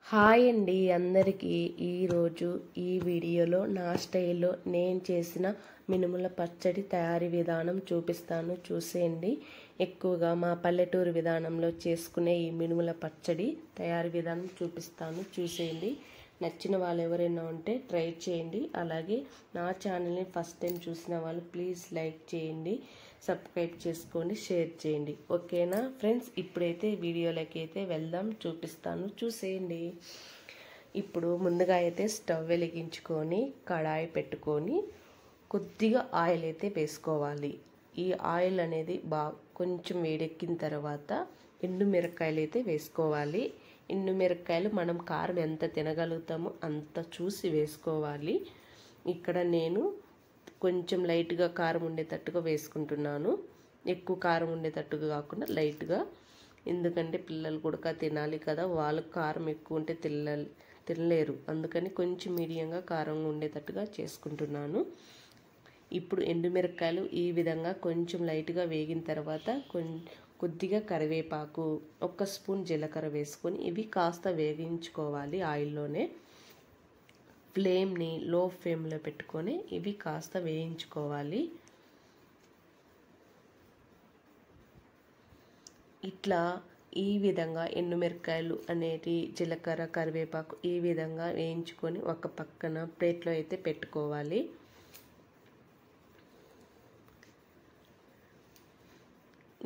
Hi అండి అందరికీ ఈరోజు ఈ వీడియోలో నా స్టైల్లో నేను చేసిన మినుముల పచ్చడి తయారీ విధానం చూపిస్తాను, చూసేయండి. ఎక్కువగా మా పల్లెటూరు విధానంలో చేసుకునే ఈ మినుముల పచ్చడి తయారీ విధానం చూపిస్తాను, చూసేయండి. నచ్చిన వాళ్ళు ఎవరైనా ఉంటే ట్రై చేయండి. అలాగే నా ఛానల్ని ఫస్ట్ టైం చూసిన వాళ్ళు ప్లీజ్ లైక్ చేయండి, సబ్స్క్రైబ్ చేసుకోండి, షేర్ చేయండి. ఓకేనా ఫ్రెండ్స్? ఇప్పుడైతే వీడియోలోకి అయితే వెళ్దాం, చూపిస్తాను, చూసేయండి. ఇప్పుడు ముందుగా అయితే స్టవ్ వెలిగించుకొని కడాయి పెట్టుకొని కొద్దిగా ఆయిల్ అయితే వేసుకోవాలి. ఈ ఆయిల్ అనేది కొంచెం వేడెక్కిన తర్వాత ఎండుమిరపకాయలు అయితే వేసుకోవాలి. ఎండుమిరపకాయలు మనం కారం ఎంత తినగలుగుతామో అంత చూసి వేసుకోవాలి. ఇక్కడ నేను కొంచెం లైట్గా కారం ఉండేటట్టుగా వేసుకుంటున్నాను, ఎక్కువ కారం ఉండేటట్టుగా కాకుండా లైట్గా. ఎందుకంటే పిల్లలు కూడా తినాలి కదా, వాళ్ళకు కారం ఎక్కువ ఉంటే తినలేరు. అందుకని కొంచెం మీడియంగా కారం ఉండేటట్టుగా చేసుకుంటున్నాను. ఇప్పుడు ఎండుమిరపకాయలు ఈ విధంగా కొంచెం లైట్గా వేగిన తర్వాత కొద్దిగా కరివేపాకు, 1 స్పూన్ జీలకర్ర వేసుకొని ఇవి కాస్త వేగించుకోవాలి ఆయిల్లోనే. ఫ్లేమ్ని లో ఫ్లేమ్లో పెట్టుకొని ఇవి కాస్త వేయించుకోవాలి. ఇట్లా ఈ విధంగా ఎండుమిరపకాయలు అనేటి జీలకర్ర కరివేపాకు ఈ విధంగా వేయించుకొని ఒక పక్కన ప్లేట్లో అయితే పెట్టుకోవాలి.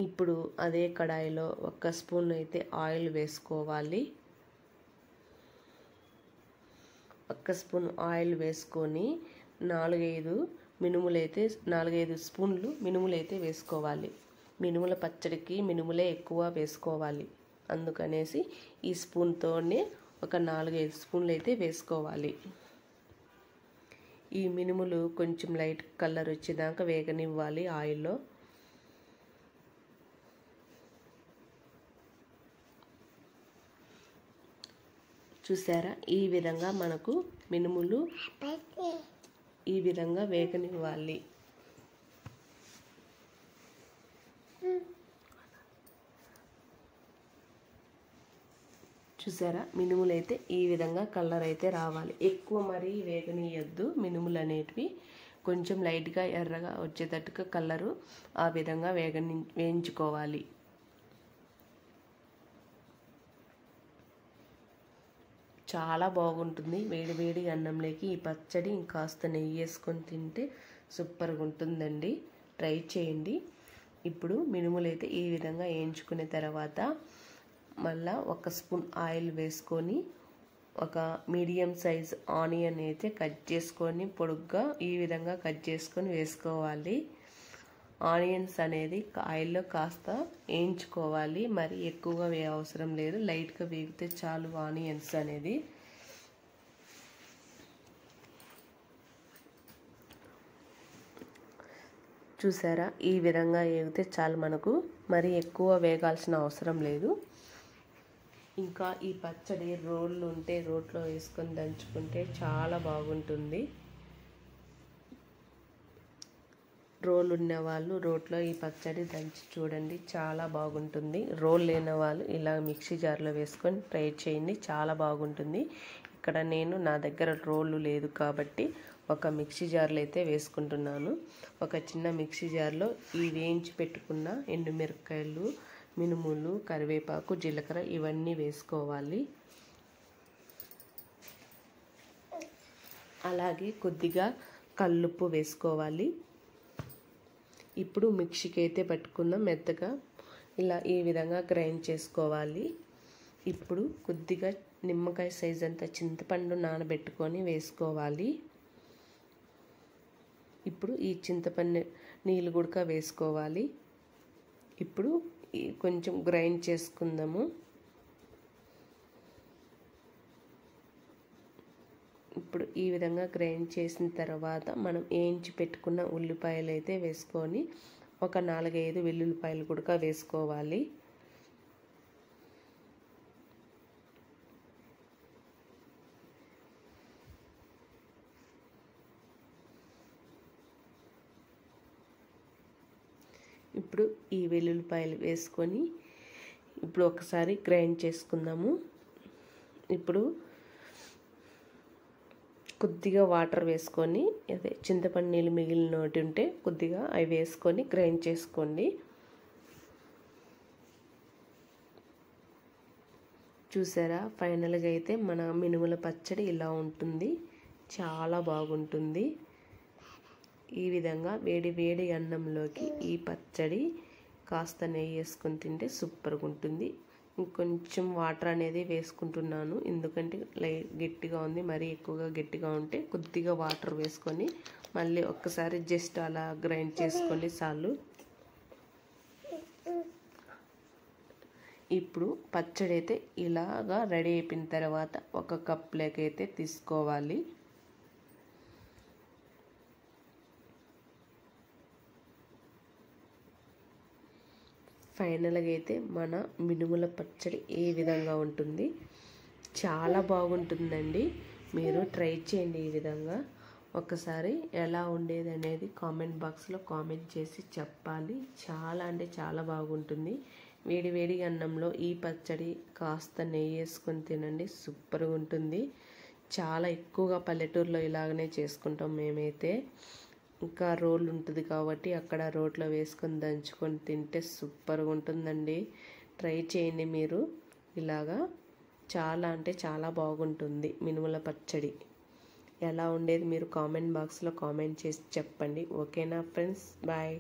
ఇప్పుడు అదే కడాయిలో 1 స్పూన్ అయితే ఆయిల్ వేసుకోవాలి. 1 స్పూన్ ఆయిల్ వేసుకొని 4-5 స్పూన్లు మినుములైతే వేసుకోవాలి. మినుముల పచ్చడికి మినుములే ఎక్కువ వేసుకోవాలి, అందుకనేసి ఈ స్పూన్తోనే ఒక 4-5 స్పూన్లు అయితే వేసుకోవాలి. ఈ మినుములు కొంచెం లైట్ కలర్ వచ్చేదాకా వేగనివ్వాలి ఆయిల్లో. చూసారా, ఈ విధంగా మనకు మినుములు ఈ విధంగా వేగనివ్వాలి. చూసారా, మినుములు అయితే ఈ విధంగా కలర్ అయితే రావాలి. ఎక్కువ మరీ వేగనీయద్దు మినుములు అనేటివి. కొంచెం లైట్గా ఎర్రగా వచ్చేటట్టుగా కలరు ఆ విధంగా వేయించుకోవాలి. చాలా బాగుంటుంది వేడి వేడి అన్నంలోకి ఈ పచ్చడి. ఇంకాస్త నెయ్యి వేసుకొని తింటే సూపర్గా ఉంటుందండి, ట్రై చేయండి. ఇప్పుడు మినుములైతే ఈ విధంగా వేయించుకునే తర్వాత మళ్ళా 1 స్పూన్ ఆయిల్ వేసుకొని ఒక మీడియం సైజ్ ఆనియన్ అయితే కట్ చేసుకొని పొడుగ్గా ఈ విధంగా కట్ చేసుకొని వేసుకోవాలి. ఆనియన్స్ అనేది ఆయిల్లో కాస్త వేయించుకోవాలి, మరి ఎక్కువగా అవసరం లేదు, లైట్గా వేగితే చాలు ఆనియన్స్ అనేది. చూసారా, ఈ విధంగా వేగితే చాలు మనకు, మరి ఎక్కువ వేగాల్సిన అవసరం లేదు. ఇంకా ఈ పచ్చడి రోళ్ళు ఉంటే రోట్లో వేసుకొని దంచుకుంటే చాలా బాగుంటుంది. రోలు ఉన్న వాళ్ళు రోట్లో ఈ పచ్చడి దంచి చూడండి, చాలా బాగుంటుంది. రోల్ లేని వాళ్ళు ఇలా మిక్సీ జార్లో వేసుకొని ట్రై చేయండి, చాలా బాగుంటుంది. ఇక్కడ నా దగ్గర రోలు లేదు కాబట్టి ఒక మిక్సీ జార్లో అయితే వేసుకుంటున్నాను. ఒక చిన్న మిక్సీ జార్లో ఈ వేయించి పెట్టుకున్న ఎండుమిరపకాయలు, మినుములు, కరివేపాకు, జీలకర్ర ఇవన్నీ వేసుకోవాలి. అలాగే కొద్దిగా కల్లుప్పు వేసుకోవాలి. ఇప్పుడు మిక్సీకి అయితే పట్టుకుందాం మెత్తగా, ఇలా ఈ విధంగా గ్రైండ్ చేసుకోవాలి. ఇప్పుడు కొద్దిగా నిమ్మకాయ సైజ్ అంత చింతపండు నానబెట్టుకొని వేసుకోవాలి. ఇప్పుడు ఈ చింతపండు నీళ్ళు కూడా వేసుకోవాలి. ఇప్పుడు కొంచెం గ్రైండ్ చేసుకుందాము. ఇప్పుడు ఈ విధంగా గ్రైండ్ చేసిన తర్వాత మనం వేయించి పెట్టుకున్న ఉల్లిపాయలు అయితే వేసుకొని ఒక 4-5 వెల్లుల్లిపాయలు కూడా వేసుకోవాలి. ఇప్పుడు ఈ వెల్లుల్లిపాయలు వేసుకొని ఇప్పుడు ఒకసారి గ్రైండ్ చేసుకుందాము. ఇప్పుడు కొద్దిగా వాటర్ వేసుకొని అదే చింతపండు నీళ్ళు మిగిలినోటి ఉంటే కొద్దిగా అవి వేసుకొని గ్రైండ్ చేసుకోండి. చూసారా, ఫైనల్గా అయితే మన మినుముల పచ్చడి ఇలా ఉంటుంది. చాలా బాగుంటుంది. ఈ విధంగా వేడి వేడి అన్నంలోకి ఈ పచ్చడి కాస్త నెయ్యి వేసుకొని తింటే సూపర్గా ఉంటుంది. ఇంకొంచెం వాటర్ అనేది వేసుకుంటున్నాను, ఎందుకంటే గట్టిగా ఉంది. మరీ ఎక్కువగా గట్టిగా ఉంటే కొద్దిగా వాటర్ వేసుకొని మళ్ళీ ఒక్కసారి జస్ట్ అలా గ్రైండ్ చేసుకోండి చాలు. ఇప్పుడు పచ్చడి అయితే ఇలాగా రెడీ అయిపోయిన తర్వాత ఒక కప్లోకి అయితే తీసుకోవాలి. ఫైనల్గా అయితే మన మినుముల పచ్చడి ఏ విధంగా ఉంటుంది, చాలా బాగుంటుందండి. మీరు ట్రై చేయండి ఈ విధంగా. ఒకసారి ఎలా ఉండేది అనేది కామెంట్ బాక్స్లో కామెంట్ చేసి చెప్పాలి. చాలా అంటే చాలా బాగుంటుంది. వేడి వేడి అన్నంలో ఈ పచ్చడి కాస్త నెయ్యి వేసుకొని తినండి, సూపర్గా ఉంటుంది. చాలా ఎక్కువగా పల్లెటూరులో ఇలాగనే చేసుకుంటాం మేమైతే. ఇంకా రోల్ ఉంటుంది కాబట్టి అక్కడ రోట్లో వేసుకొని దంచుకొని తింటే సూపర్గా ఉంటుందండి. ట్రై చేయండి మీరు ఇలాగా. చాలా అంటే చాలా బాగుంటుంది మినుముల పచ్చడి. ఎలా ఉండేది మీరు కామెంట్ బాక్స్లో కామెంట్ చేసి చెప్పండి. ఓకేనా ఫ్రెండ్స్, బాయ్.